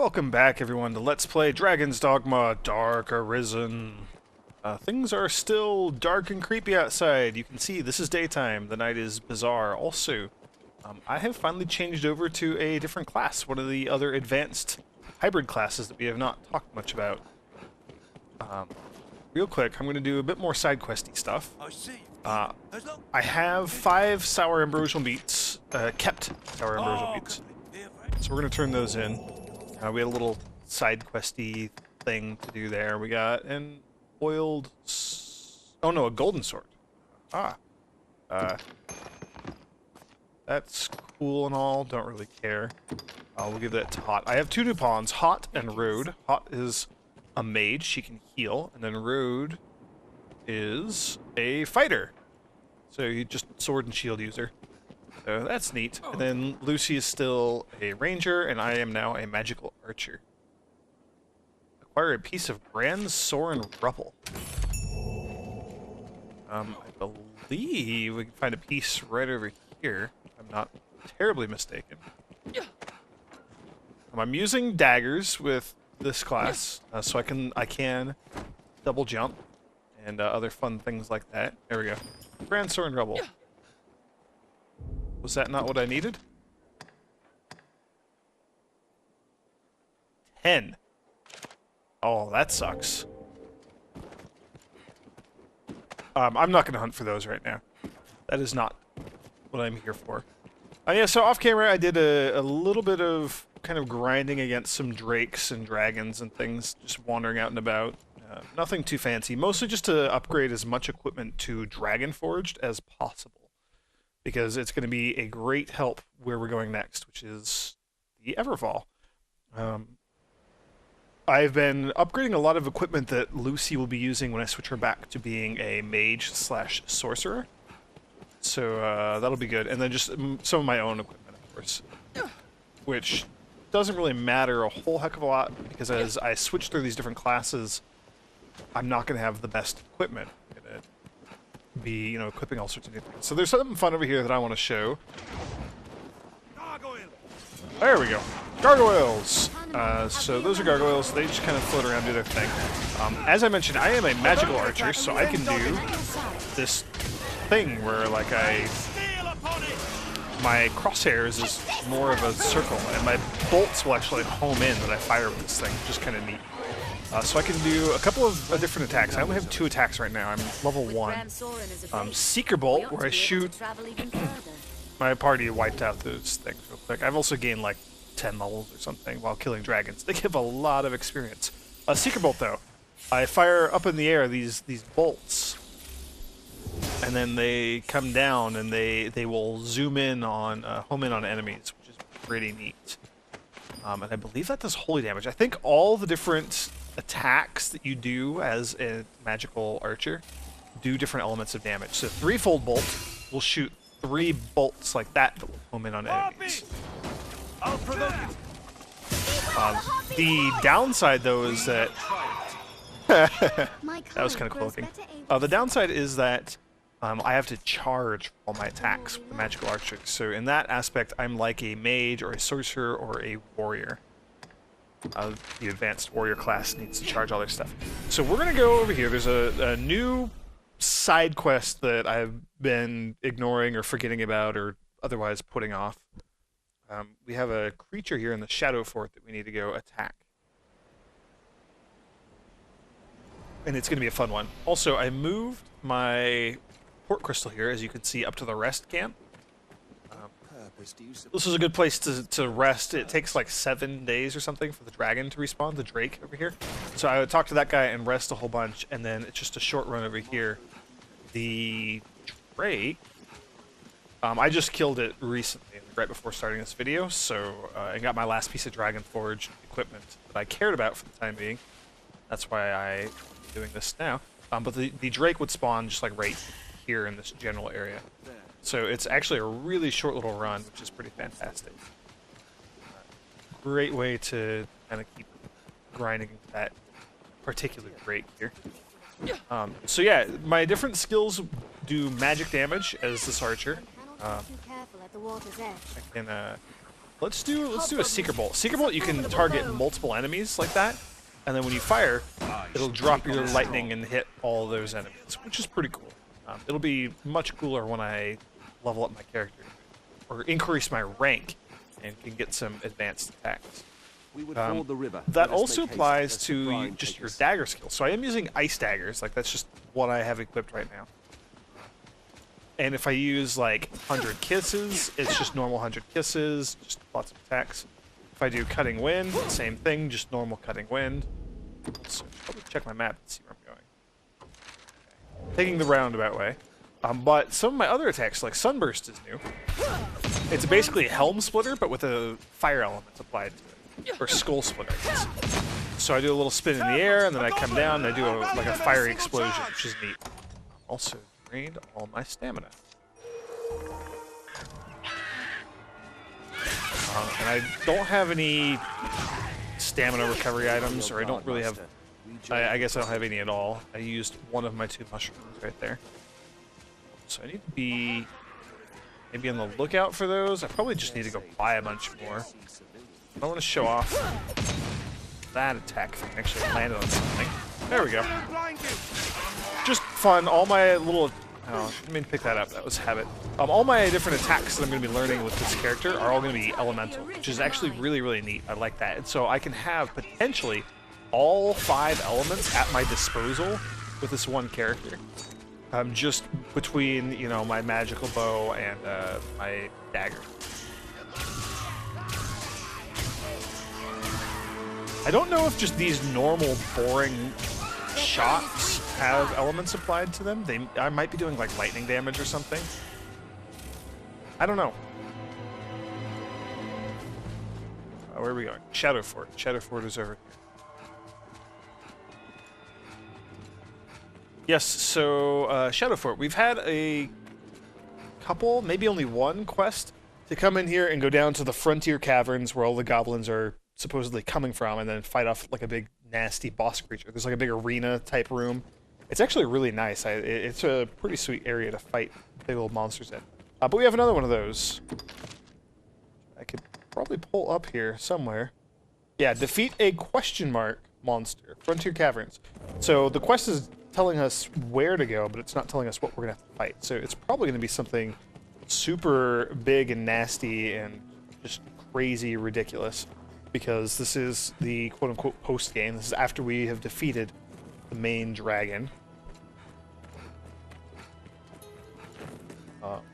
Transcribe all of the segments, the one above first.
Welcome back, everyone, to Let's Play Dragon's Dogma Dark Arisen. Things are still dark and creepy outside. You can see this is daytime. The night is bizarre. Also, I have finally changed over to a different class, one of the other advanced hybrid classes that we have not talked much about. Real quick, I'm going to do a bit more side questy stuff. I have 5 sour ambrosial meats, kept sour ambrosial meats. So we're going to turn those in. We had a little side questy thing to do there. We got an oiled... oh no, a golden sword. That's cool and all. Don't really care. We'll give that to Hot. I have 2 new pawns, Hot and Rude. Hot is a mage. She can heal. And then Rude is a fighter. So you just sword and shield user. So that's neat. And then Lucy is still a ranger, and I am now a magical archer. Acquire a piece of Brand's Soren Rubble. I believe we can find a piece right over here, if I'm not terribly mistaken. I'm using daggers with this class, so I can double jump and other fun things like that. There we go. Brand's Soren Rubble. Was that not what I needed? 10. Oh, that sucks. I'm not going to hunt for those right now. That is not what I'm here for. Yeah, so off camera I did a little bit of kind of grinding against some drakes and dragons and things, just wandering out and about. Nothing too fancy, mostly just to upgrade as much equipment to Dragon Forged as possible. Because it's going to be a great help where we're going next, which is the Everfall. I've been upgrading a lot of equipment that Lucy will be using when I switch her back to being a mage/sorcerer. So that'll be good. And then just some of my own equipment, of course. Which doesn't really matter a whole heck of a lot, because as I switch through these different classes, I'm not going to have the best equipment. I'm going to be, equipping all sorts of new things. So there's something fun over here that I want to show. There we go. Gargoyles! So those are gargoyles. They just kind of float around, do their thing. As I mentioned, I am a magical archer, so I can do this thing where, like, my crosshairs is more of a circle, and my bolts will actually home in that I fire with this thing, which is kind of neat. So I can do a couple of different attacks. I only have 2 attacks right now. I'm level 1. Seeker Bolt, where I shoot... My party wiped out those things real quick. I've also gained like 10 levels or something while killing dragons. They give a lot of experience. Seeker Bolt, though. I fire up in the air these bolts. And then they come down and they will zoom in on, home in on enemies, which is pretty neat. And I believe that does holy damage. I think all the different attacks that you do as a magical archer do different elements of damage. So 3-fold bolt will shoot 3 bolts like that will home in on enemies. The downside, though, is that that was kind of cool looking. The downside is that I have to charge all my attacks with the magical archer. So in that aspect, I'm like a mage or a sorcerer or a warrior. The advanced warrior class needs to charge all their stuff. So we're going to go over here. There's a new side quest that I've been ignoring or forgetting about or otherwise putting off. We have a creature here in the Shadow Fort that we need to go attack. And it's going to be a fun one. Also, I moved my port crystal here, as you can see, up to the rest camp. This is a good place to rest. It takes like 7 days or something for the dragon to respawn, the drake over here. So I would talk to that guy and rest a whole bunch, and then it's just a short run over here. The drake, I just killed it recently, right before starting this video, so I got my last piece of Dragon Forge equipment that I cared about for the time being. That's why I'm doing this now. But the drake would spawn just like right here in this general area. So it's actually a really short little run, which is pretty fantastic. Great way to kind of keep grinding that particular drake here. So yeah, my different skills do magic damage as this archer. I can Let's do a Seeker Bolt. Seeker Bolt, you can target multiple enemies like that, and then when you fire, it'll drop your lightning and hit all those enemies, which is pretty cool. It'll be much cooler when I level up my character, or increase my rank, and can get some advanced attacks. That also applies to just your dagger skill. So I am using ice daggers, like that's just what I have equipped right now. And if I use like 100 kisses, it's just normal 100 kisses, just lots of attacks. If I do cutting wind, same thing, just normal cutting wind. So probably check my map and see where I'm going. Okay. Taking the roundabout way. But some of my other attacks, like Sunburst, is new. It's basically a Helm Splitter, but with a fire element applied to it. Or Skull Splitter, I guess. So I do a little spin in the air, and then I come down, and I do like a fiery explosion, which is neat. Also drained all my stamina. And I don't have any stamina recovery items, or I don't really have... I guess I don't have any at all. I used one of my 2 mushrooms right there. So I need to be maybe on the lookout for those. I probably just need to go buy a bunch more. I want to show off that attack thing. Actually landed on something. There we go. Just fun. All my little... Oh, I mean, pick that up. That was habit. All my different attacks that I'm going to be learning with this character are all going to be elemental, which is actually really, really neat. I like that. And so I can have potentially all 5 elements at my disposal with this one character. Just between, you know, my magical bow and my dagger. I don't know if just these normal, boring shots have elements applied to them. I might be doing like lightning damage or something. I don't know. Where are we going? Shadow Fort. Shadow Fort is over here. Yes, so Shadow Fort. We've had a couple, maybe only one quest to come in here and go down to the frontier caverns where all the goblins are supposedly coming from, and then fight off like a big nasty boss creature. There's like a big arena type room. It's actually really nice. It's a pretty sweet area to fight big old monsters in. But we have another one of those. I could probably pull up here somewhere. Yeah, defeat a question mark monster. Frontier Caverns. So the quest is telling us where to go, but it's not telling us what we're going to have to fight. So it's probably going to be something super big and nasty and just crazy ridiculous. Because this is the quote-unquote post-game. This is after we have defeated the main dragon. Those.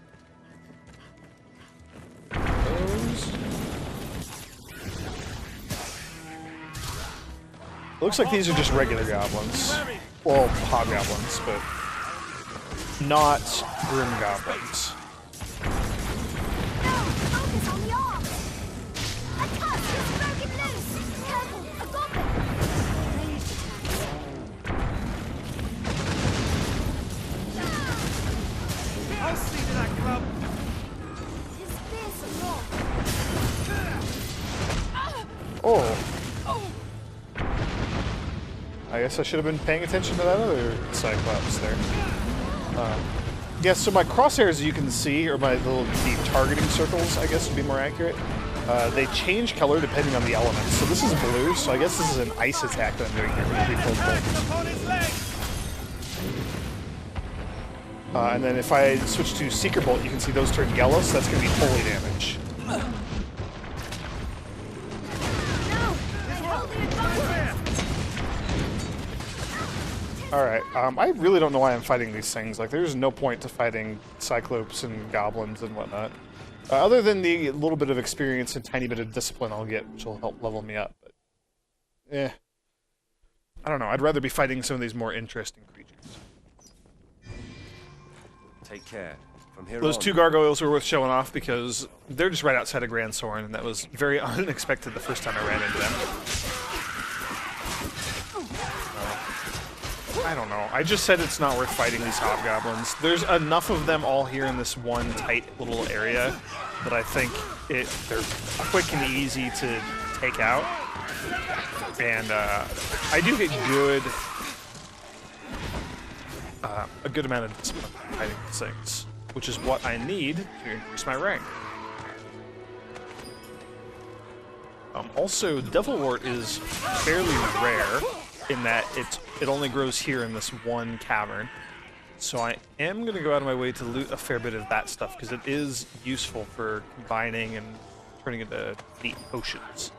Looks like these are just regular goblins. Well, hobgoblins, but not grim goblins. Oh. I guess I should have been paying attention to that other Cyclops there. Yeah, so my crosshairs, as you can see, or my little deep targeting circles, I guess would be more accurate. They change color depending on the element. So this is blue, so I guess this is an ice attack that I'm doing here. And then if I switch to Seeker Bolt, you can see those turn yellow, so that's going to be holy damage. Alright, I really don't know why I'm fighting these things. Like, there's no point to fighting Cyclopes and Goblins and whatnot. Other than the little bit of experience and tiny bit of discipline I'll get, which will help level me up. But, I don't know, I'd rather be fighting some of these more interesting creatures. Take care. From here Those on, 2 gargoyles were worth showing off because they're just right outside of Grand Soren, and that was very unexpected the first time I ran into them. I don't know. I just said it's not worth fighting these hobgoblins. There's enough of them all here in this one tight little area that I think they're quick and easy to take out. And I do get a good amount of discipline fighting these things, which is what I need to increase my rank. Also, Devil Wart is fairly rare in that it only grows here in this one cavern. So I am going to go out of my way to loot a fair bit of that stuff because it is useful for combining and turning into neat potions.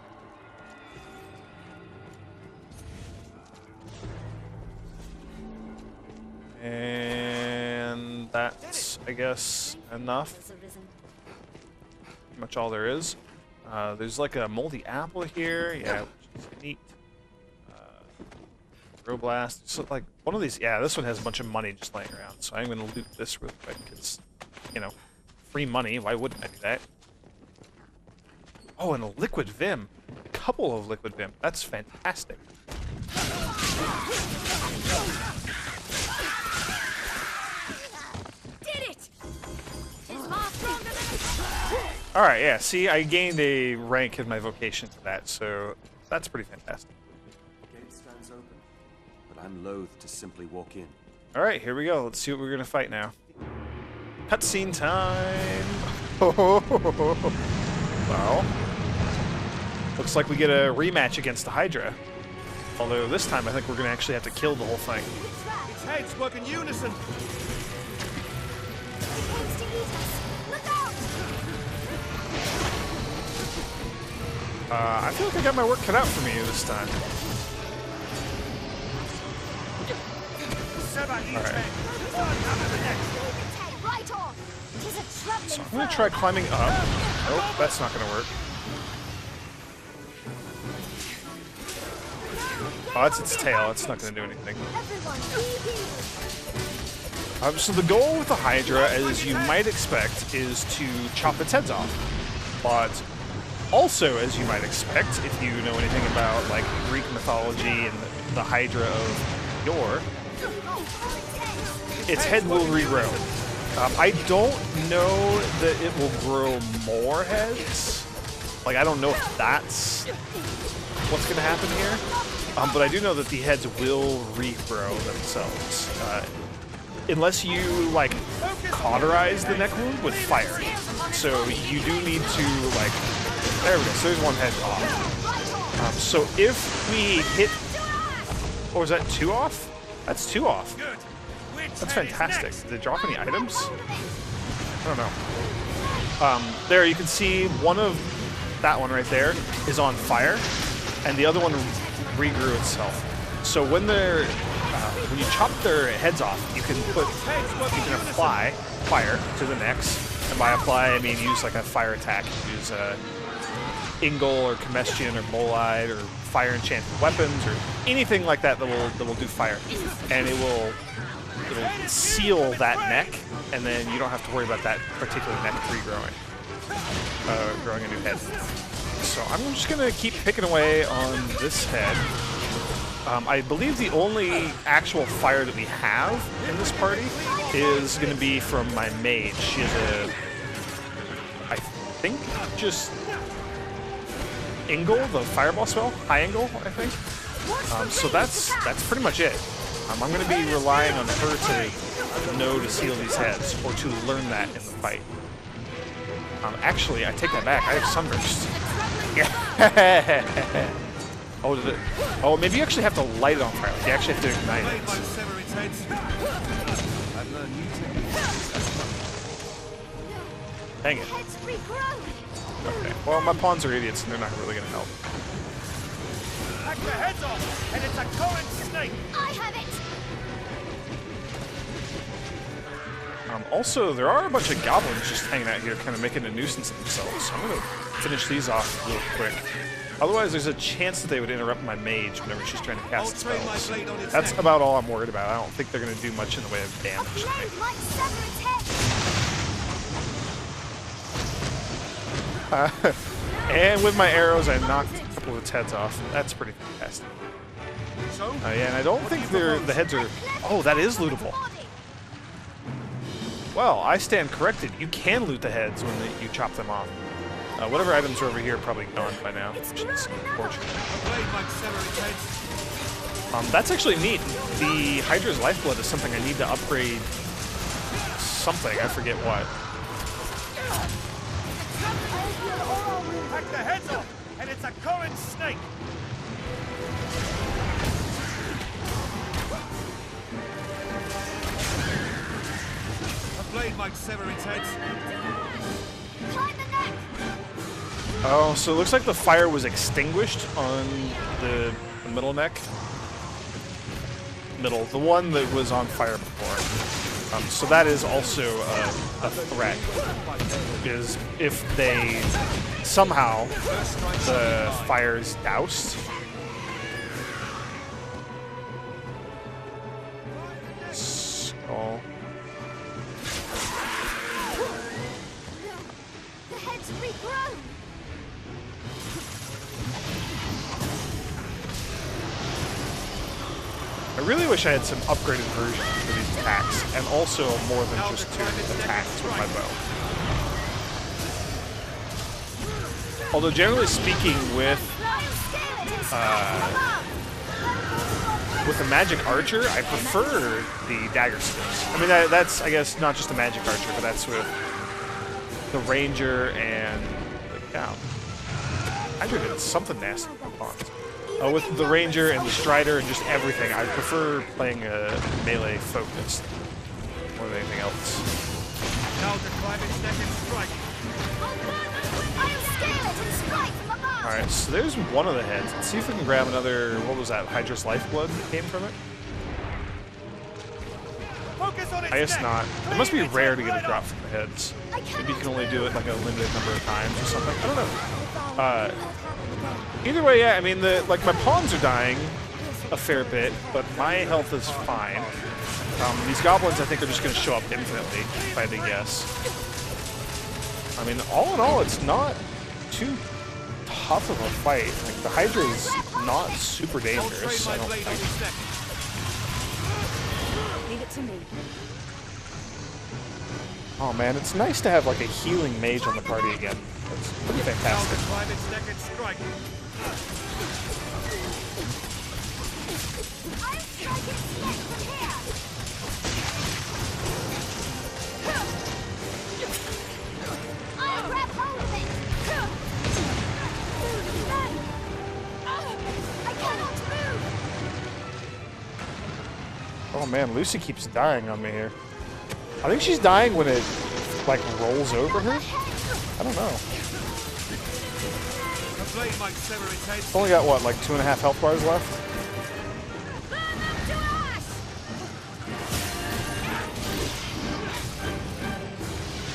And that's, I guess, enough. Pretty much all there is. There's like a moldy apple here, yeah, which is neat. Grow blast. So like one of these, yeah, this one has a bunch of money just laying around. So I'm gonna loot this real quick because, you know, free money. Why wouldn't I do that? Oh, and a liquid vim. A couple of liquid vim. That's fantastic. Alright, yeah, see, I gained a rank in my vocation to that, so that's pretty fantastic. The gate stands open, but I'm loath to simply walk in. Alright, here we go. Let's see what we're gonna fight now. Cutscene time! Well, looks like we get a rematch against the Hydra. Although this time I think we're gonna actually have to kill the whole thing. Its heads work in unison. I feel like I got my work cut out for me this time. Alright. So I'm gonna try climbing up. Nope, that's not gonna work. Oh, that's its tail. It's not gonna do anything. So the goal with the Hydra, as you might expect, is to chop its heads off. But also, as you might expect, if you know anything about like Greek mythology and the Hydra of yore, its head will regrow. I don't know that it will grow more heads. Like, I don't know if that's what's going to happen here. But I do know that the heads will regrow themselves. Unless you, like, cauterize the neck wound with fire. So you do need to, like... There we go. So there's one head off. So if we hit... Or was that 2 off? That's 2 off. That's fantastic. Did they drop any items? I don't know. There you can see one of... That one right there is on fire. And the other one regrew itself. So when they're... when you chop their heads off, you can apply fire to the necks. And by apply, I mean use like a fire attack. Use Ingle or Combustion or Bolide or fire enchanted weapons or anything like that that will do fire. And it'll seal that neck, and then you don't have to worry about that particular neck regrowing, growing a new head. So I'm just gonna keep picking away on this head. I believe the only actual fire that we have in this party is going to be from my mage. She has a, I think, just Ingle, the fireball spell, high Ingle, I think. So that's pretty much it. I'm going to be relying on her to know to seal these heads, or to learn that in the fight. Actually, I take that back. I have Sunburst. Yeah. Oh, did it? Oh, maybe you actually have to light it on fire. Like you actually have to ignite it. Dang it. Okay. Well, my pawns are idiots, and they're not really going to help. Hack the heads off, and it's a current snake. I have it. Also, there are a bunch of goblins just hanging out here, kind of making a nuisance of themselves. So I'm going to finish these off real quick. Otherwise, there's a chance that they would interrupt my mage whenever she's trying to cast spells. That's about all I'm worried about. I don't think they're going to do much in the way of damage to me. And with my arrows, I knocked a couple of its heads off. That's pretty fantastic. Yeah, and I don't think the heads are... Oh, that is lootable. Well, I stand corrected. You can loot the heads when you chop them off. Whatever items are over here are probably gone by now, which is unfortunate. That's actually neat. The Hydra's lifeblood is something I need to upgrade something. I forget what. Hack the heads off, and it's a snake! A blade might sever its head. Climb the neck! Oh, so it looks like the fire was extinguished on the middle neck. Middle, the one that was on fire before. So that is also a threat. Is if they somehow the fire's doused. Skull. The head's regrown! I really wish I had some upgraded versions for these attacks, and also more than just 2 attacks with my bow. Although generally speaking, with a magic archer, I prefer the dagger skills. I mean, that's, I guess, not just a magic archer, but that's with the ranger and the cow. Hydra did something nasty with my pawns. With the ranger and the strider and just everything, I prefer playing a melee focused more than anything else. Now to climb its neck and strike. I'll scale it and strike from above! Alright, so there's one of the heads. Let's see if we can grab another, what was that, Hydra's lifeblood that came from it? Focus on its I guess neck. not. It must be rare to get a drop from the heads. Maybe you can only do it like a limited number of times or something. I don't know. Either way, yeah, I mean, like my pawns are dying a fair bit, but my health is fine. These goblins, I think, are just going to show up infinitely, if I had to guess. I mean, all in all, it's not too tough of a fight. Like, the Hydra is not super dangerous, I don't think. Leave it to me. Oh man, it's nice to have like a healing mage on the party again. That's pretty fantastic. Climb its neck and strike. I'll strike its neck from here! I'll grab hold of it! I cannot move! Oh man, Lucy keeps dying on me here. I think she's dying when it like rolls over her. I don't know. A blade might sever its head. It's only got what, like 2.5 health bars left? Burn up to ash!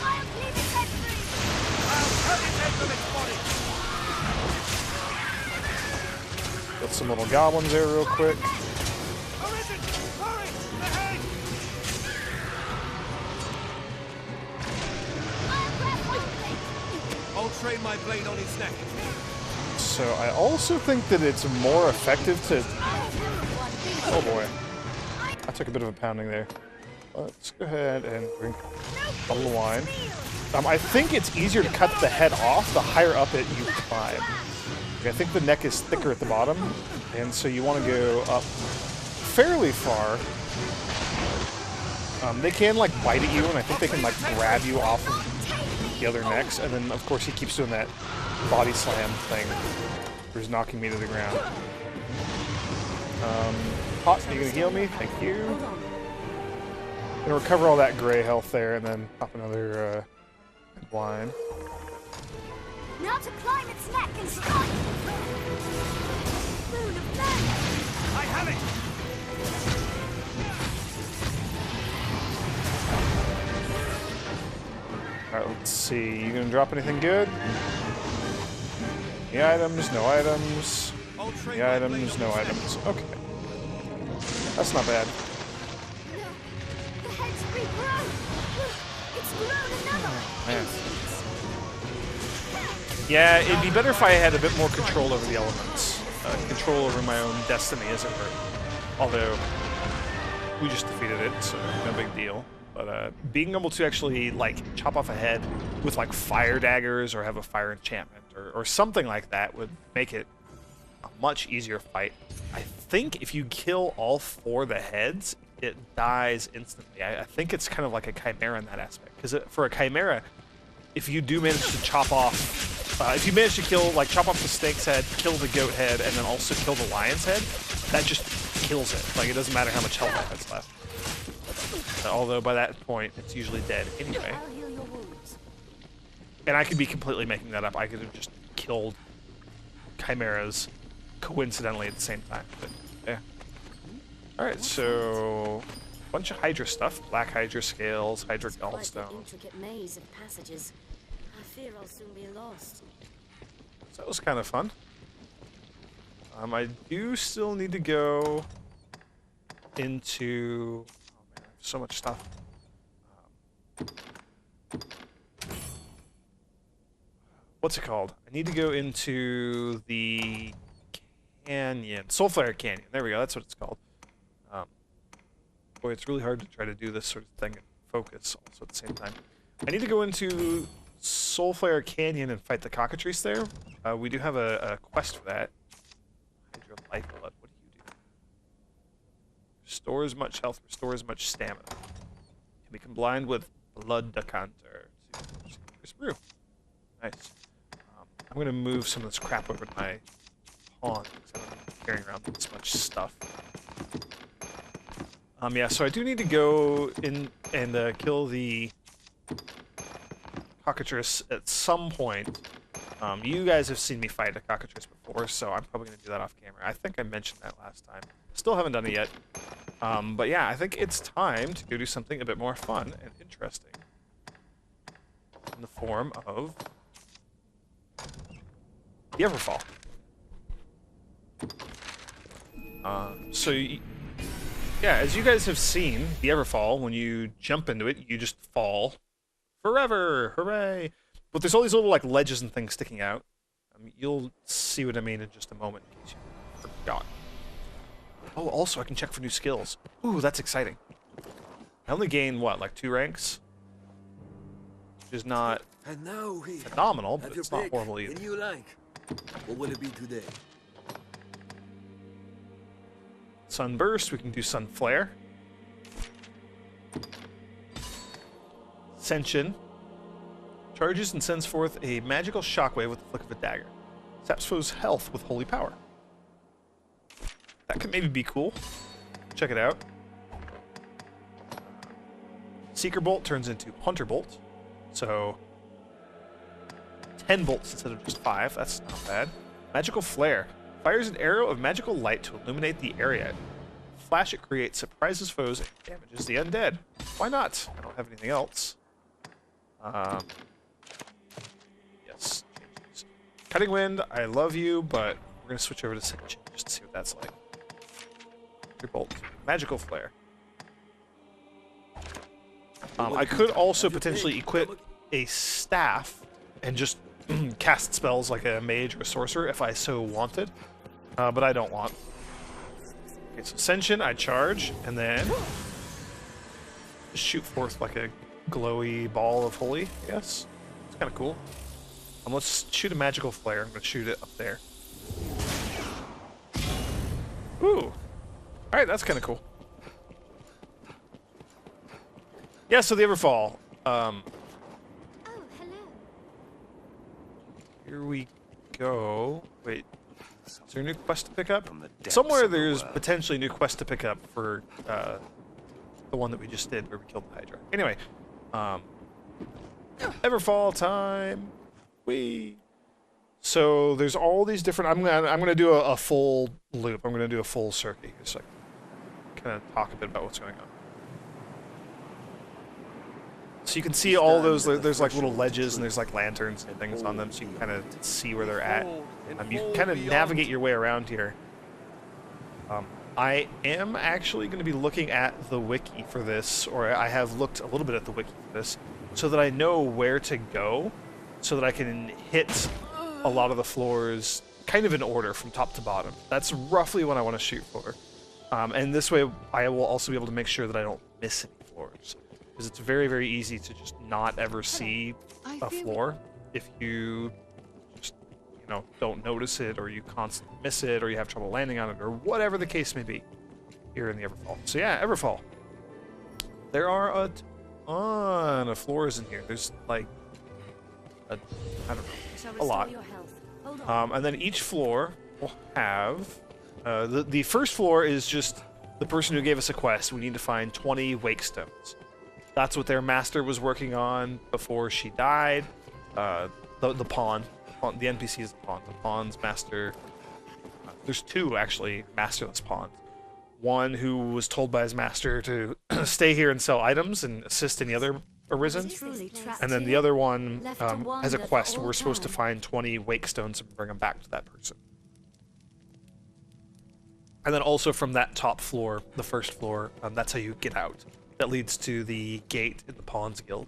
I'll leave its head free! I'll cut its head from its body. Got some little goblins there real quick. Arisen! Hurry! The head! I'll grab hold of it! I'll train my blade on its neck. So I also think that it's more effective to... Oh boy. I took a bit of a pounding there. Let's go ahead and drink a bottle of wine. I think it's easier to cut the head off the higher up it you climb. I think the neck is thicker at the bottom, and so you want to go up fairly far. They can like bite at you, and I think they can like grab you off of the other necks, and then of course he keeps doing that body slam thing where he's knocking me to the ground. Hot, are you gonna heal me? Thank you. Gonna recover all that gray health there, and then pop another wine. Now to climb its neck and strike! Moon of Madness! I have it! Alright, let's see. You gonna drop anything good? Any items? No items. I'll train Any my items? blade No on its neck. items. Okay. That's not bad. The head's regrown! It's grown another! Man. Yeah, it'd be better if I had a bit more control over the elements. Control over my own destiny, as it were. Although, we just defeated it, so no big deal. But being able to actually, like, chop off a head with, like, fire daggers or have a fire enchantment or something like that would make it a much easier fight. I think if you kill all 4 of the heads, it dies instantly. I think it's kind of like a chimera in that aspect. Because for a chimera, if you do manage to chop off If you manage to kill, like, chop off the snake's head, kill the goat head, and then also kill the lion's head, that just kills it. Like, it doesn't matter how much health it has left. Although, by that point, it's usually dead anyway. I'll heal your wounds. And I could be completely making that up. I could have just killed chimeras coincidentally at the same time. But, yeah. Alright, so... bunch of hydra stuff. Black hydra scales, hydra Quite the gallstone. intricate maze of passages. I fear I'll soon be lost. So that was kind of fun. I do still need to go into... oh man, so much stuff. What's it called? I need to go into the canyon. Soulflare Canyon. There we go. That's what it's called. Boy, it's really hard to try to do this sort of thing and focus also at the same time. I need to go into Soulflare Canyon and fight the cockatrice there. We do have a quest for that. Hydra Lifeblood. What do you do? Restores much health, restores much stamina. Can be combined with Blood Decanter to brew. Nice. I'm going to move some of this crap over to my pawn because I'm carrying around this much stuff. Yeah, so I do need to go in and kill the cockatrice at some point. You guys have seen me fight a cockatrice before, so I'm probably going to do that off camera. I think I mentioned that last time. Still haven't done it yet. But yeah, I think it's time to go do something a bit more fun and interesting. In the form of the Everfall. Yeah, as you guys have seen, the Everfall, when you jump into it, you just fall forever. Hooray! But there's all these little like ledges and things sticking out. You'll see what I mean in just a moment in case you forgot. Oh, also I can check for new skills. Ooh, that's exciting. I only gain what, like 2 ranks? Which is not phenomenal, but it's not horrible either. You like? What will it be today? Sunburst, we can do Sun Flare. Ascension. Charges and sends forth a magical shockwave with the flick of a dagger. Saps foe's health with holy power. That could maybe be cool. Check it out. Seeker Bolt turns into Hunter Bolt. So 10 bolts instead of just 5. That's not bad. Magical Flare. Fires an arrow of magical light to illuminate the area. Flash it creates, surprises foes, and damages the undead. Why not? I don't have anything else. Yes. Cutting Wind, I love you, but we're going to switch over to Ascension just to see what that's like. Bolt. Magical Flare. I could also potentially equip a staff and just cast spells like a mage or a sorcerer if I so wanted, but I don't want. Okay, so Ascension, I charge, and then shoot forth like a glowy ball of holy, I guess. It's kind of cool. Let's shoot a magical flare. I'm going to shoot it up there. Ooh. Alright, that's kind of cool. Yeah, so the Everfall. Oh, hello. Here we go. Wait, is there a new quest to pick up? From the depths Somewhere of the there's world. potentially a new quest to pick up for the one that we just did where we killed the Hydra. Anyway, Everfall time. Whee! So there's all these different. I'm gonna do a full loop. I'm gonna do a full circuit here, so I can kind of talk a bit about what's going on. So you can see all those. There's like little ledges and there's like lanterns and things on them, so you can kind of see where they're at. You can kind of navigate your way around here. I am actually going to be looking at the wiki for this, or I have looked a little bit at the wiki for this, so that I know where to go, so that I can hit a lot of the floors kind of in order from top to bottom. That's roughly what I want to shoot for. And this way I will also be able to make sure that I don't miss any floors. Because it's very, very easy to just not ever see a floor if you just, you know, don't notice it, or you constantly miss it, or you have trouble landing on it, or whatever the case may be here in the Everfall. So yeah, Everfall. There are a ton of floors in here. There's like, I don't know, a lot. And then each floor will have... the first floor is just the person who gave us a quest. We need to find 20 wake stones. That's what their master was working on before she died. The pawn. The NPC is the pawn. The pawn's master... there's two, actually, masterless pawns. One who was told by his master to stay here and sell items and assist any other arisen. And then the other one has a quest where we're supposed to find 20 wake stones and bring them back to that person. And then also from that top floor, the first floor, that's how you get out. That leads to the gate in the Pawns Guild.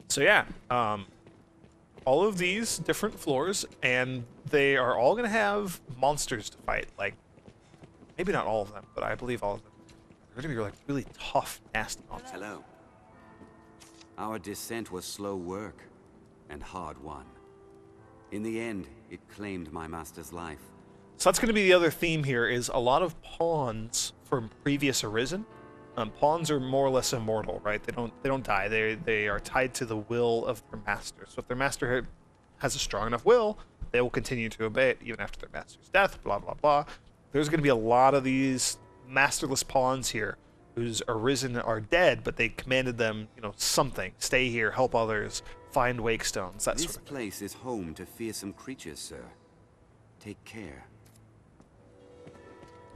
So yeah, all of these different floors, and they are all going to have monsters to fight. Like, maybe not all of them, but I believe all of them. They're going to be like really tough, nasty monsters. Hello. Our descent was slow work and hard won. In the end, it claimed my master's life. So that's going to be the other theme here, is a lot of pawns from previous Arisen. Pawns are more or less immortal, right? They don't die. They are tied to the will of their master. So if their master has a strong enough will, they will continue to obey it even after their master's death, blah, blah, blah. There's going to be a lot of these masterless pawns here whose Arisen are dead, but they commanded them, you know, something. Stay here, help others, find wake stones, that This sort of thing. place is home to fearsome creatures, sir. Take care.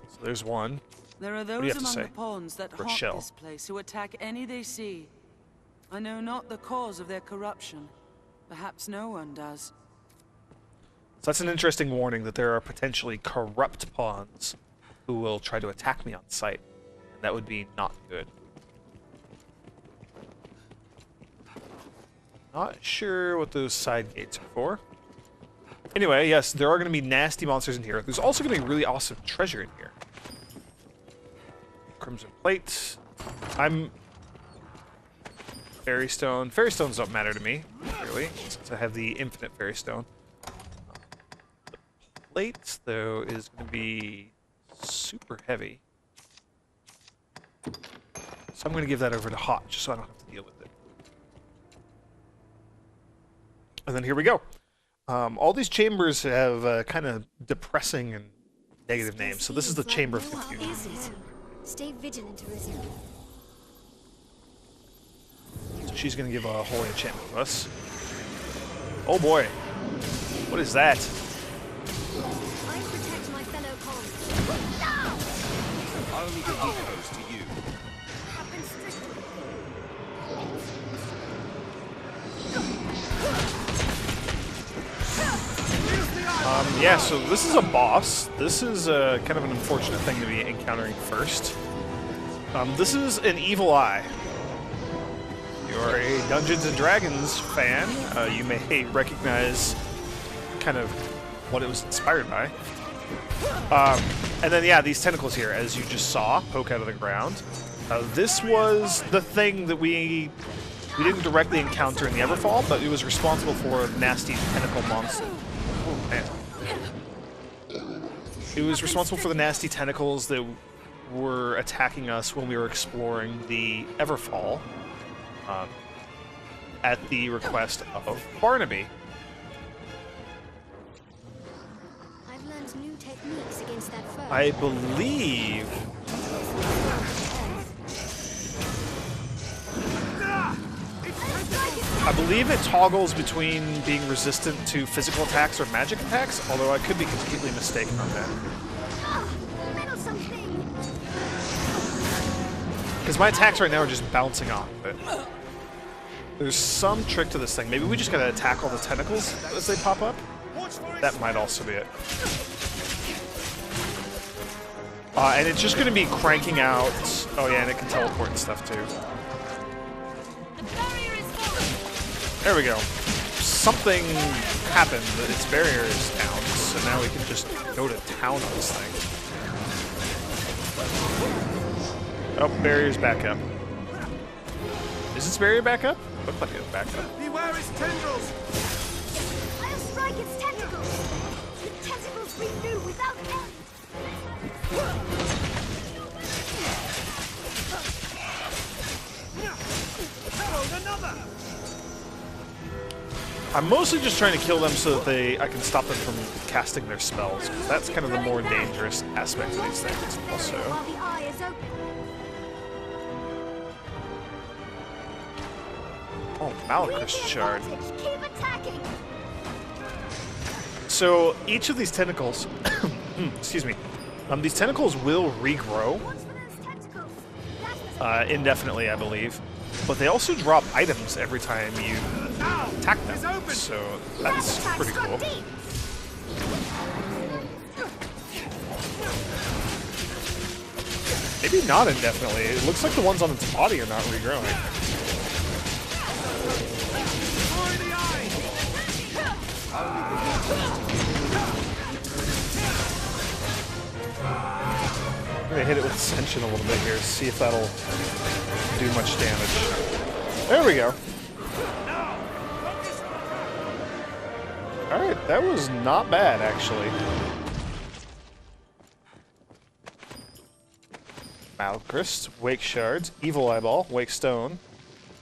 So there's one. There are do you those have to among say? the pawns that haunt Rochelle. this place who attack any they see. I know not the cause of their corruption. Perhaps no one does. So that's an interesting warning that there are potentially corrupt pawns who will try to attack me on sight. And that would be not good. Not sure what those side gates are for. Anyway, yes, there are going to be nasty monsters in here. There's also going to be really awesome treasure in here. Crimson plate. Fairy stone. Fairy stones don't matter to me, really, since I have the infinite fairy stone. The plate, though, is going to be super heavy. So I'm going to give that over to Hot, just so I don't have to deal with it. And then here we go. All these chambers have kind of depressing and negative names. So this is the Chamber of Confusion. Stay vigilant, Arisen. So she's going to give a holy enchantment to us. Oh boy. What is that? I protect my fellow pawns. I'll leave the details to you. Happen strictly. Yeah, so this is a boss. This is kind of an unfortunate thing to be encountering first. This is an evil eye. You're a Dungeons & Dragons fan. You may recognize kind of what it was inspired by. And then, yeah, these tentacles here, as you just saw, poke out of the ground. This was the thing that we didn't directly encounter in the Everfall, but it was responsible for nasty tentacle monster. Oh, man. It was responsible for the nasty tentacles that were attacking us when we were exploring the Everfall at the request of Barnaby. I've learned new techniques against that foe. I believe... it toggles between being resistant to physical attacks or magic attacks, although I could be completely mistaken on that. Because my attacks right now are just bouncing off of it. There's some trick to this thing. Maybe we just gotta attack all the tentacles as they pop up? That might also be it. And it's just gonna be cranking out... Oh yeah, and it can teleport and stuff too. There we go. Something happened. Its barrier is down, so now we can just go to town on this thing. Oh, barrier's back up. Is its barrier back up? Looked like it was back up. Beware its tendrils! I'll strike its tentacles! The tentacles renew without end! I'm mostly just trying to kill them so that I can stop them from casting their spells. 'Cause that's kind of the more dangerous aspect of these things. Also, While the eye is open. oh, Malachus shard. Keep attacking. So each of these tentacles, excuse me, these tentacles will regrow Watch for those tentacles. That's the indefinitely, I believe. But they also drop items every time you attack them, so that's attack pretty struck cool. deep. Maybe not indefinitely. It looks like the ones on its body are not regrowing. I'm gonna hit it with Ascension a little bit here, see if that'll do much damage. There we go. Alright, that was not bad, actually. Malachus, Wake Shards, Evil Eyeball, Wake Stone,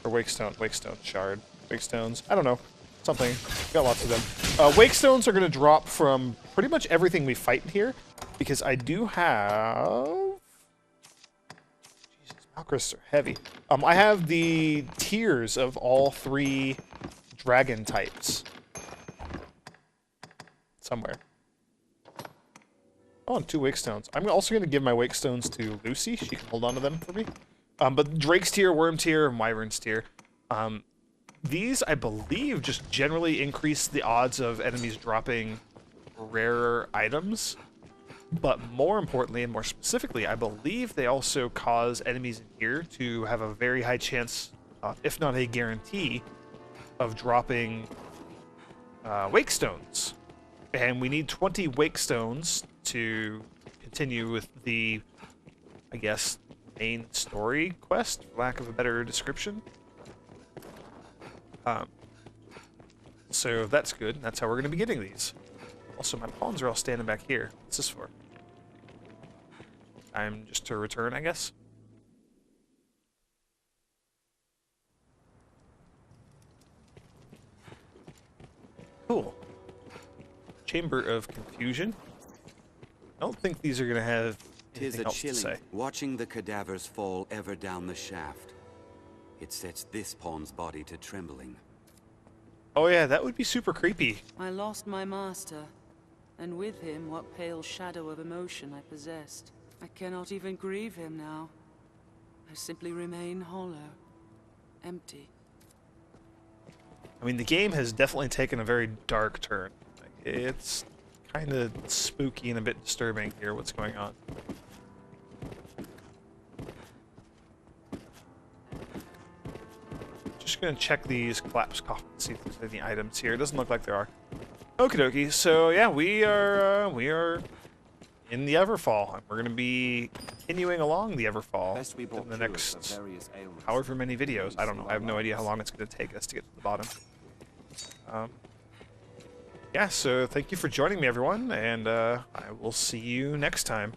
or Wake Stone, Shard, Wake Stones, I don't know, something, got lots of them. Wake Stones are going to drop from pretty much everything we fight here, because I do have... Jesus, Malachus are heavy. I have the tiers of all 3 dragon types. Somewhere. Oh, and 2 Wake Stones. I'm also going to give my Wake Stones to Lucy. She can hold on to them for me. But Drake's tier, Worm tier, and Wyvern's tier. These, I believe, just generally increase the odds of enemies dropping rarer items. But more importantly, and more specifically, I believe they also cause enemies in here to have a very high chance, if not a guarantee, of dropping Wake Stones. And we need 20 Wake Stones to continue with the, I guess, main story quest, for lack of a better description. So that's good. That's how we're going to be getting these. Also, my pawns are all standing back here. What's this for? I'm just to return, I guess. Cool. Chamber of Confusion. I don't think these are going to have anything else to say. Watching the cadavers fall ever down the shaft. It sets this pawn's body to trembling. Oh yeah, that would be super creepy. I lost my master, and with him what pale shadow of emotion I possessed. I cannot even grieve him now. I simply remain hollow, empty. I mean, the game has definitely taken a very dark turn. It's kind of spooky and a bit disturbing here, what's going on. Just gonna check these collapsed coffins, see if there's any items here. It doesn't look like there are. Okie dokie, so yeah, we are in the Everfall, and we're gonna be continuing along the Everfall in the next however many videos. I don't know, I have no idea how long it's gonna take us to get to the bottom. Yeah, so thank you for joining me, everyone, and I will see you next time.